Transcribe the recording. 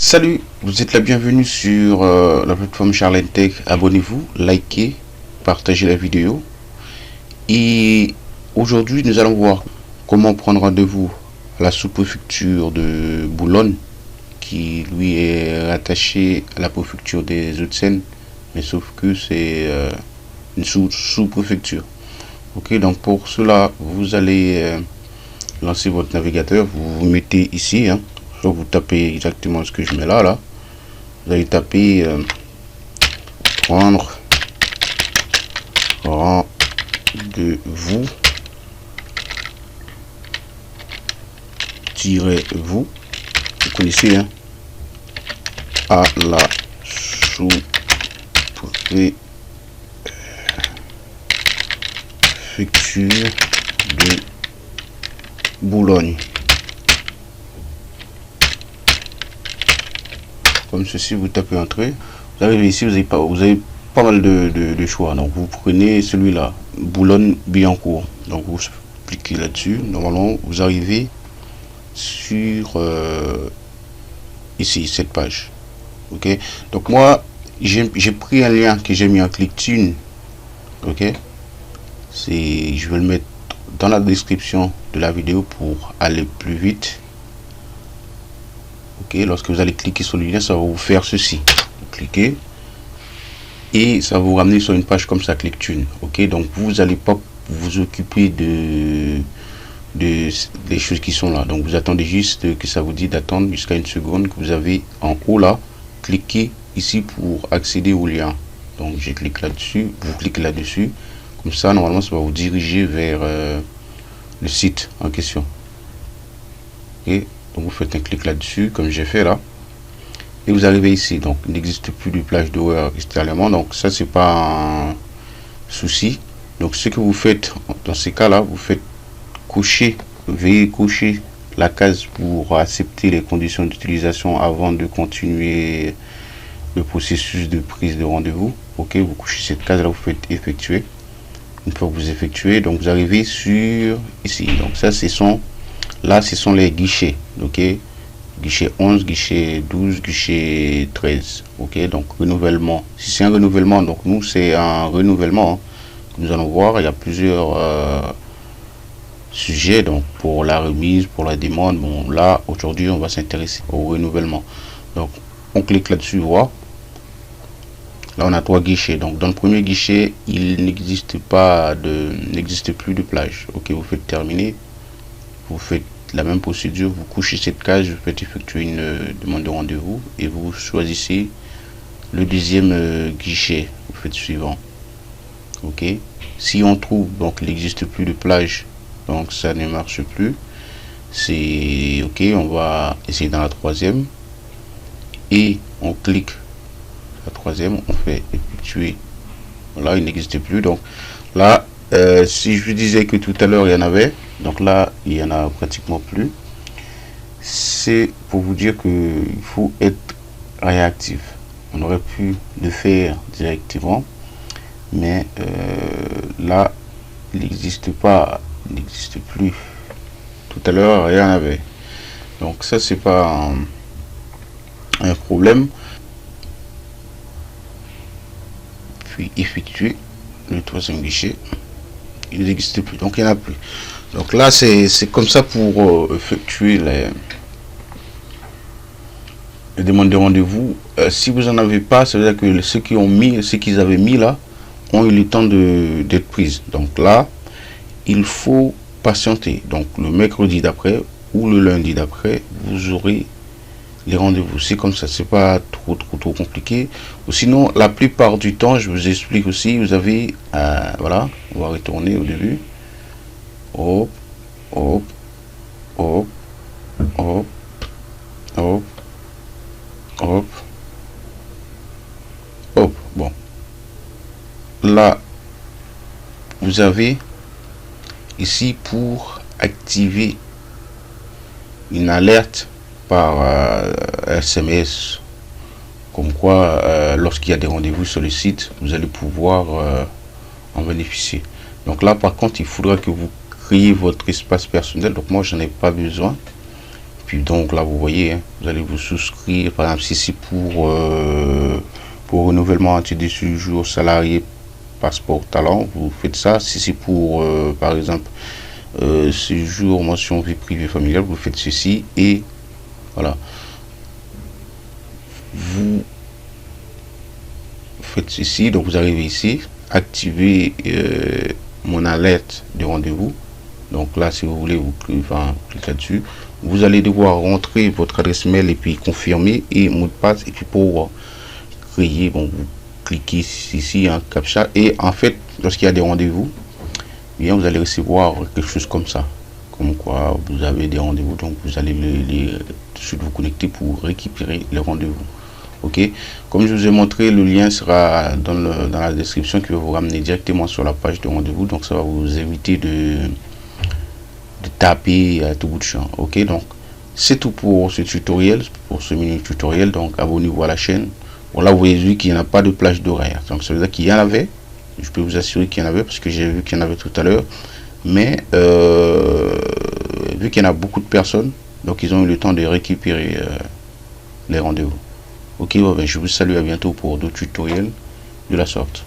Salut, vous êtes la bienvenue sur la plateforme Charlène Tech. Abonnez-vous, likez, partagez la vidéo. Et aujourd'hui, nous allons voir comment prendre rendez-vous à la sous-préfecture de Boulogne, qui lui est rattaché à la préfecture des Hauts-de-Seine, mais sauf que c'est une sous-préfecture. Ok, donc pour cela, vous allez lancer votre navigateur, vous vous mettez ici, hein. Soit vous tapez exactement ce que je mets là, vous allez taper prendre rendez-vous -vous, vous connaissez, hein, à la sous-préfecture de Boulogne. Comme ceci, vous tapez entrée. Vous arrivez ici, vous avez pas mal de choix. Donc vous prenez celui-là, Boulogne-Billancourt. Donc vous cliquez là-dessus. Normalement, vous arrivez sur ici, cette page. Ok. Donc moi, j'ai pris un lien que j'ai mis en click-tune. Ok. Je vais le mettre dans la description de la vidéo pour aller plus vite. Ok, lorsque vous allez cliquer sur le lien, ça va vous faire ceci. Vous cliquez et ça va vous ramener sur une page comme ça, click-tune. Ok, donc vous n'allez pas vous occuper des choses qui sont là. Donc vous attendez juste que ça vous dit d'attendre jusqu'à une seconde, que vous avez en haut là, cliquez ici pour accéder au lien. Donc je clique là-dessus, vous cliquez là-dessus. Comme ça, normalement, ça va vous diriger vers le site en question. Ok. Donc vous faites un clic là-dessus, comme j'ai fait là, et vous arrivez ici. Donc il n'existe plus de plage d'horaire extérieurement, donc ça c'est pas un souci. Donc ce que vous faites dans ces cas-là, vous faites cocher, veuillez cocher la case pour accepter les conditions d'utilisation avant de continuer le processus de prise de rendez-vous. Ok, vous cochez cette case là, vous faites effectuer. Une fois que vous effectuez, donc vous arrivez sur ici. Donc ça ce sont les guichets. Ok, guichet 11, guichet 12, guichet 13. Ok, donc renouvellement. Si c'est un renouvellement, donc nous c'est un renouvellement, hein. Nous allons voir, il y a plusieurs sujets. Donc pour la remise, pour la demande, bon là aujourd'hui on va s'intéresser au renouvellement. Donc on clique là-dessus, voir. Là on a 3 guichets. Donc dans le premier guichet, il n'existe plus de plage. Ok, vous faites terminer, vous faites la même procédure, vous couchez cette case, vous faites effectuer une demande de rendez-vous et vous choisissez le deuxième guichet, vous faites suivant. Ok, si on trouve donc il n'existe plus de plage, donc ça ne marche plus, c'est ok, on va essayer dans la troisième et on clique la troisième, on fait effectuer. Voilà, il n'existe plus. Donc là, si je disais que tout à l'heure il y en avait, donc là il y en a pratiquement plus. C'est pour vous dire que il faut être réactif. On aurait pu le faire directement, mais là il n'existe plus. Tout à l'heure il y en avait. Donc ça c'est pas un problème. Puis effectuer le troisième guichet, il n'existe plus, donc il n'y en a plus. Donc là c'est comme ça pour effectuer les demandes de rendez-vous. Si vous en avez pas, ça veut dire que ceux qu'ils avaient mis là ont eu le temps d'être prises. Donc là il faut patienter. Donc le mercredi d'après ou le lundi d'après, vous aurez les rendez-vous. C'est comme ça, c'est pas trop compliqué. Ou sinon la plupart du temps, je vous explique aussi, vous avez voilà, on va retourner au début. Hop, hop, hop, hop, hop, hop, hop. Bon, là vous avez ici pour activer une alerte par SMS, comme quoi lorsqu'il y a des rendez-vous sur le site, vous allez pouvoir en bénéficier. Donc là par contre il faudra que vous créez votre espace personnel. Donc moi j'en ai pas besoin Puis donc là vous voyez, hein, vous allez vous souscrire. Par exemple, si c'est pour renouvellement titre de séjour, salarié, passeport talent, vous faites ça. Si c'est pour par exemple séjour, mention vie privée familiale, vous faites ceci. Et voilà, vous faites ceci. Donc vous arrivez ici, activez mon alerte de rendez-vous. Donc là, si vous voulez, vous cliquez dessus. Vous allez devoir rentrer votre adresse mail et puis confirmer et mot de passe. Et puis pour créer, bon, vous cliquez ici en captcha. Et en fait, lorsqu'il y a des rendez-vous, bien vous allez recevoir quelque chose comme ça, comme quoi vous avez des rendez-vous. Donc vous allez tout de suite vous connecter pour récupérer les rendez-vous. Ok, comme je vous ai montré, le lien sera dans la description qui va vous ramener directement sur la page de rendez-vous. Donc ça va vous éviter de taper à tout bout de champ. Ok, donc c'est tout pour ce tutoriel, pour ce mini tutoriel. Donc abonnez-vous à la chaîne. Bon, là vous voyez vu qu'il n'y en a pas de plage d'horaire, donc ça veut dire qu'il y en avait. Je peux vous assurer qu'il y en avait parce que j'ai vu qu'il y en avait tout à l'heure, mais vu qu'il y en a beaucoup de personnes, donc ils ont eu le temps de récupérer les rendez-vous. Ok, bon, ben, je vous salue, à bientôt pour d'autres tutoriels de la sorte.